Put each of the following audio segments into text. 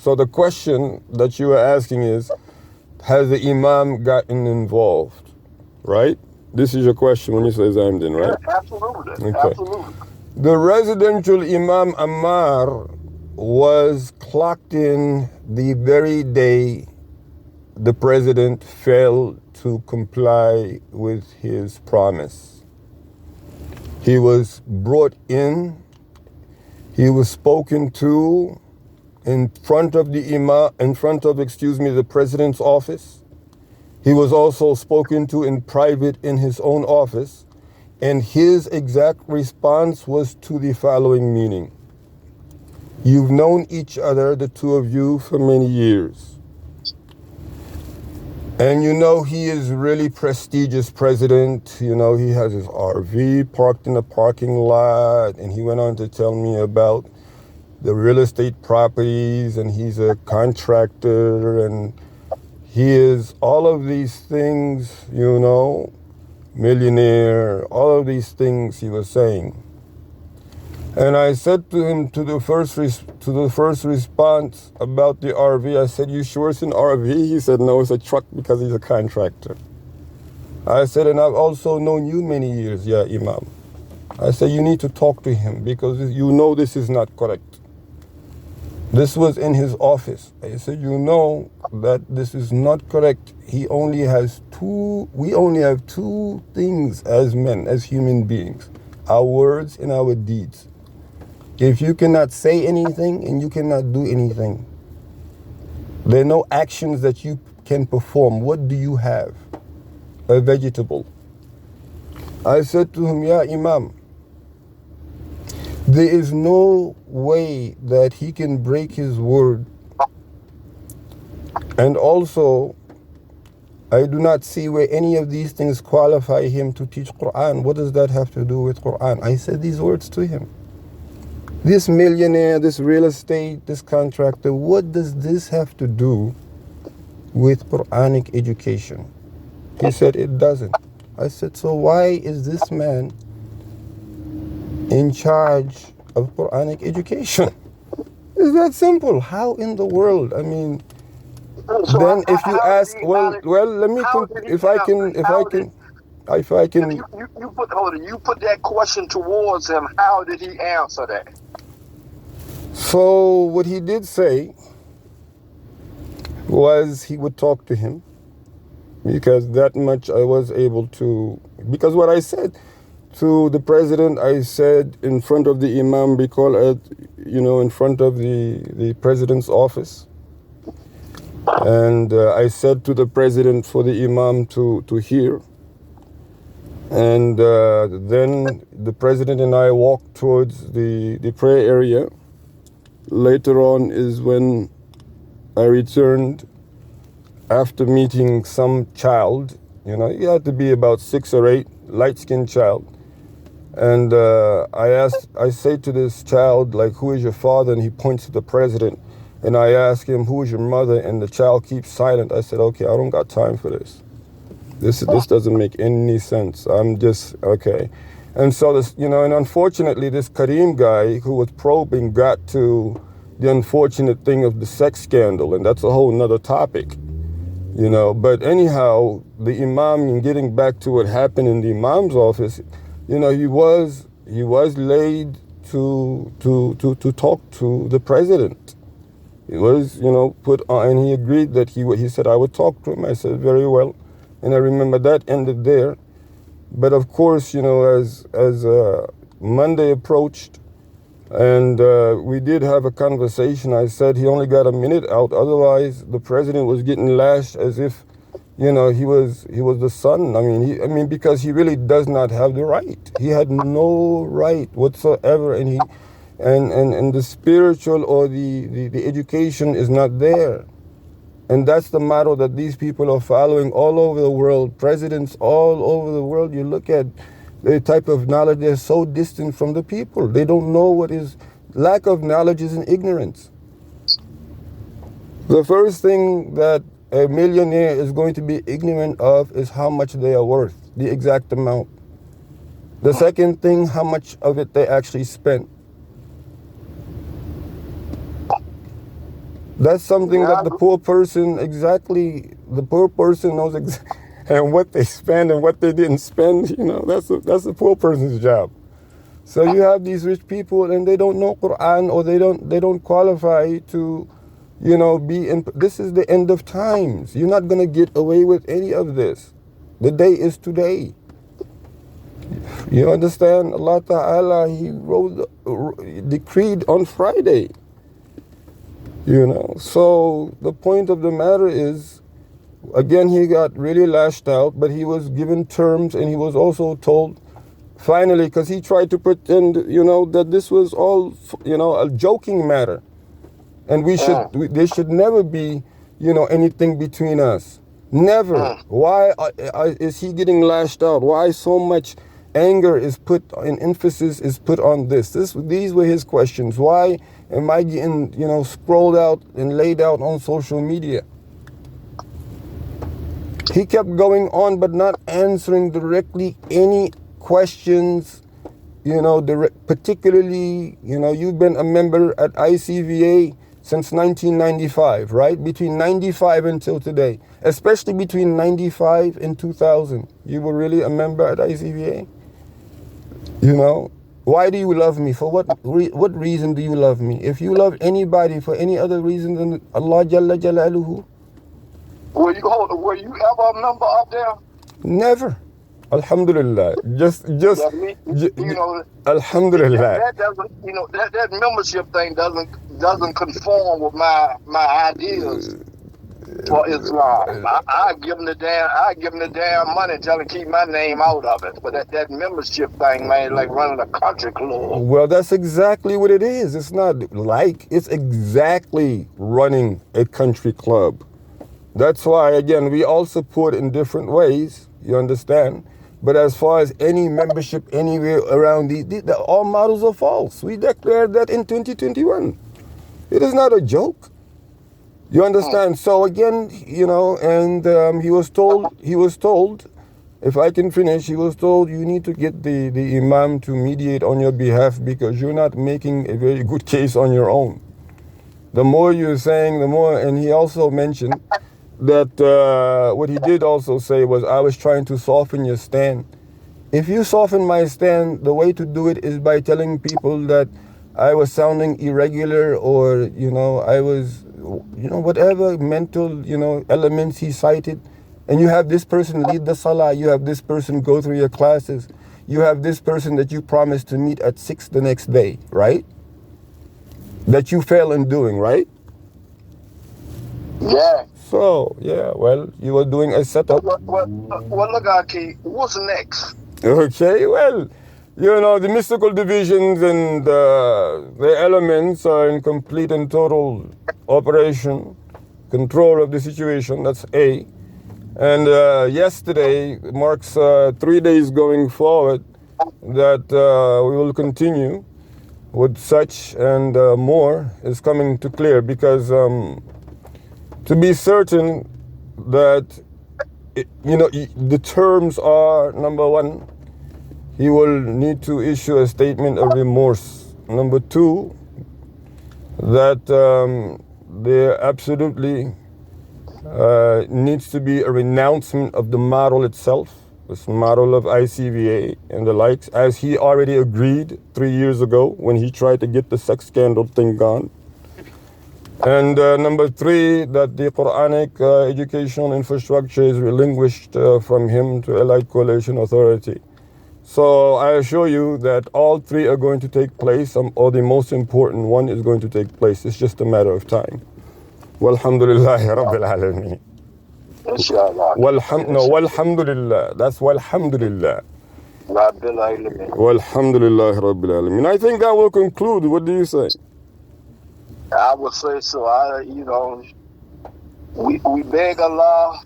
So the question that you were asking is, has the Imam gotten involved? Right? This is your question when you say Zamdin, right? Yeah, absolutely. Okay. Absolutely. The residential Imam Ammar was clocked in the very day the president failed to comply with his promise. He was brought in, he was spoken to in front of the the president's office. He was also spoken to in private in his own office, and his exact response was to the following meaning. You've known each other, the two of you, for many years. And you know he is really prestigious president. You know, he has his RV parked in the parking lot, and he went on to tell me about the real estate properties, and he's a contractor, and he is all of these things, you know, millionaire, all of these things he was saying. And I said to him, to the first response about the RV, I said, you sure it's an RV? He said, no, it's a truck because he's a contractor. I said, and I've also known you many years, yeah, Imam. I said, you need to talk to him because you know this is not correct. This was in his office. I said, you know that this is not correct. We only have two things as men, as human beings, our words and our deeds. If you cannot say anything and you cannot do anything, there are no actions that you can perform. What do you have? A vegetable. I said to him, yeah, Imam, there is no way that he can break his word. And also, I do not see where any of these things qualify him to teach Quran. What does that have to do with Quran? I said these words to him. This millionaire, this real estate, this contractor, what does this have to do with Quranic education? He said it doesn't. I said, so why is this man in charge of Quranic education? It's that simple. How in the world? I mean, So then if you ask, did he- let me, how did he if I answer? can, You put that question towards him. How did he answer that? So what he did say was he would talk to him, because that much I was able to, because what I said to the president, I said in front of the Imam, in front of the president's office. And I said to the president for the Imam to hear. And then the president and I walked towards the prayer area. Later on is when I returned after meeting some child. You know, he had to be about 6 or 8, light-skinned child. And I say to this child, like, who is your father? And he points to the president. And I ask him, who is your mother? And the child keeps silent. I said, okay, I don't got time for this. This doesn't make any sense. I'm just, okay. And so this, and unfortunately, this Kareem guy who was probing got to the unfortunate thing of the sex scandal. And that's a whole nother topic, But anyhow, the Imam, in getting back to what happened in the Imam's office, he was laid to talk to the president. He was, put on, and he agreed that he said I would talk to him. I said, very well. And I remember that ended there. But of course, as Monday approached, and we did have a conversation, I said he only got a minute out. Otherwise, the president was getting lashed as if, he was the son. I mean, because he really does not have the right. He had no right whatsoever, and and the spiritual or the education is not there. And that's the model that these people are following all over the world. Presidents all over the world, you look at the type of knowledge, they're so distant from the people. They don't know what is, lack of knowledge is an ignorance. The first thing that a millionaire is going to be ignorant of is how much they are worth, the exact amount. The second thing, how much of it they actually spent. That's something Yeah, that the poor person knows and what they spend and what they didn't spend. That's the poor person's job. So you have these rich people and they don't know Quran, or they don't qualify to, be in. This is the end of times. You're not gonna get away with any of this. The day is today. You understand? Allah Ta'ala, He decreed on Friday. So the point of the matter is, again, he got really lashed out, but he was given terms, and he was also told, finally, because he tried to pretend, that this was all, a joking matter, and there should never be, anything between us. Never. Why is he getting lashed out? Why so much anger is put and emphasis is put on this? These were his questions. Why am I getting, scrolled out and laid out on social media? He kept going on, but not answering directly any questions, particularly, you've been a member at ICVA since 1995, right? Between 95 until today, especially between 95 and 2000. You were really a member at ICVA? Why do you love me? For what reason do you love me? If you love anybody for any other reason than Allah Jalla Jalaluhu. Were you ever a member up there? Never. Alhamdulillah. Alhamdulillah. That doesn't, that membership thing doesn't conform with my ideas for Islam. I give them the damn money and tell them to keep my name out of it. But that membership thing, man, like running a country club. Well, that's exactly what it is. It's not it's exactly running a country club. That's why, again, we all support in different ways, you understand? But as far as any membership anywhere around all models are false. We declared that in 2021. It is not a joke. You understand? So again, and he was told, if I can finish, he was told, you need to get the Imam to mediate on your behalf because you're not making a very good case on your own. The more you're saying, the more, and he also mentioned that what he did also say was, I was trying to soften your stand. If you soften my stand, the way to do it is by telling people that I was sounding irregular, or, I was, whatever mental, elements he cited. And you have this person lead the salah, you have this person go through your classes, you have this person that you promised to meet at 6 the next day, right? That you fail in doing, right? Yeah. So, yeah, well, you were doing a setup. Well, look, Aki, what's next? Okay, well, the mystical divisions and the elements are in complete and total operation, control of the situation. That's A. And yesterday marks 3 days going forward that we will continue with such, and more is coming to clear, because to be certain that, the terms are, number one, he will need to issue a statement of remorse. Number two, that there absolutely needs to be a renouncement of the model itself, this model of ICVA and the likes, as he already agreed 3 years ago when he tried to get the sex scandal thing gone. And number three, that the Quranic educational infrastructure is relinquished from him to Allied Coalition Authority. So I assure you that all three are going to take place, or the most important one is going to take place. It's just a matter of time. Walhamdulillahi Rabbil Alameen. Inshallah. Walhamdulillah. That's walhamdulillah. Rabbil Alameen. Walhamdulillahi Rabbil Alameen. I think that will conclude. What do you say? I would say so. We beg Allah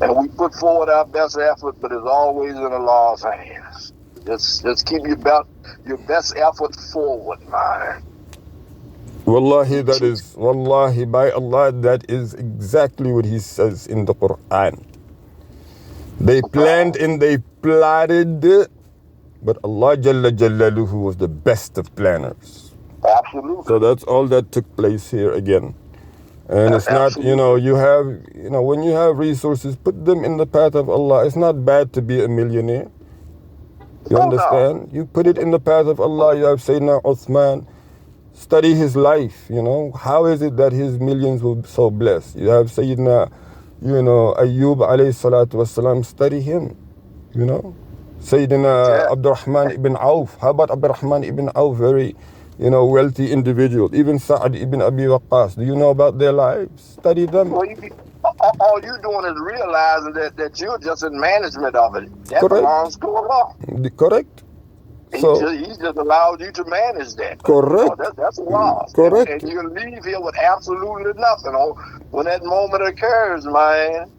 and we put forward our best effort, but it's always in Allah's hands. Just keep your best effort forward, man. Wallahi, wallahi, by Allah, that is exactly what he says in the Quran. They planned and they plotted, but Allah Jalla Jalaluhu was the best of planners. Absolutely. So that's all that took place here again. And it's not, Absolutely. you have, when you have resources, put them in the path of Allah. It's not bad to be a millionaire. You Oh no. understand? You put it in the path of Allah. You have Sayyidina Uthman. Study his life, How is it that his millions will be so blessed? You have Sayyidina, Ayyub alayhi salatu wasalam. Study him, Sayyidina Yeah. Abdurrahman ibn Auf. How about Abdurrahman ibn Auf? Very, wealthy individual. Even Sa'ad ibn Abi Waqqas. Do you know about their lives? Study them. Well, all you doing is realizing that you're just in management of it. That Correct. belongs to Allah. Correct. So, He just allowed you to manage that. correct. That's a loss. Correct. And you leave here with absolutely nothing. When that moment occurs, man,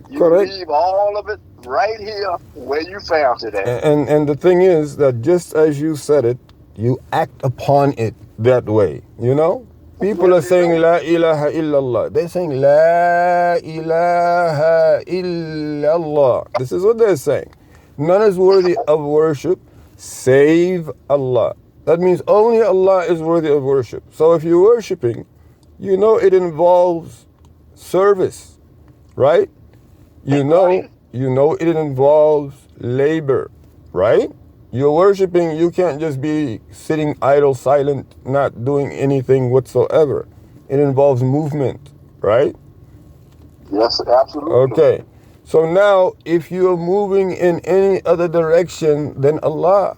you Correct. leave all of it right here where you found it at. And the thing is that just as you said it, you act upon it that way. People are saying La ilaha illallah. They're saying La ilaha illallah. This is what they're saying. None is worthy of worship save Allah. That means only Allah is worthy of worship. So if you're worshiping, it involves service, right? You know it involves labor, right? You're worshiping, you can't just be sitting idle, silent, not doing anything whatsoever. It involves movement, right? Yes, absolutely. Okay. So now, if you're moving in any other direction than Allah,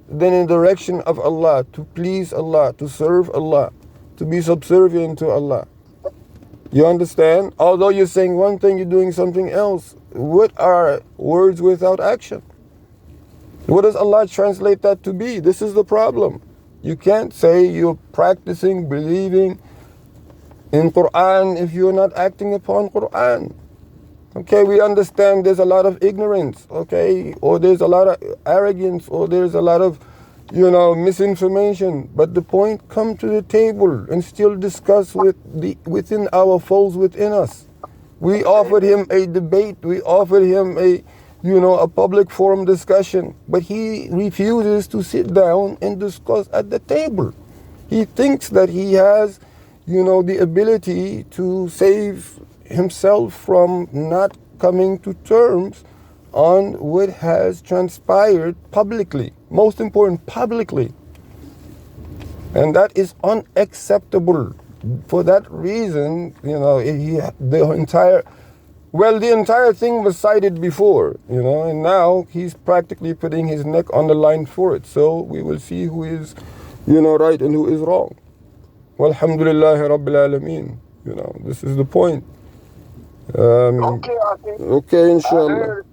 then in the direction of Allah, to please Allah, to serve Allah, to be subservient to Allah. You understand? Although you're saying one thing, you're doing something else. What are words without action? What does Allah translate that to be? This is the problem. You can't say you're practicing, believing in Quran if you're not acting upon Quran. Okay, we understand there's a lot of ignorance, okay, or there's a lot of arrogance, or there's a lot of, misinformation. But the point, come to the table and still discuss within our foes within us. We offered him a debate. We offered him a public forum discussion, but he refuses to sit down and discuss at the table. He thinks that he has, the ability to save himself from not coming to terms on what has transpired publicly. Most important, publicly. And that is unacceptable. For that reason, the entire thing was cited before, and now he's practically putting his neck on the line for it. So we will see who is, right and who is wrong. Walhamdulillahi Rabbil Alameen. This is the point. Okay, I think Okay, inshallah.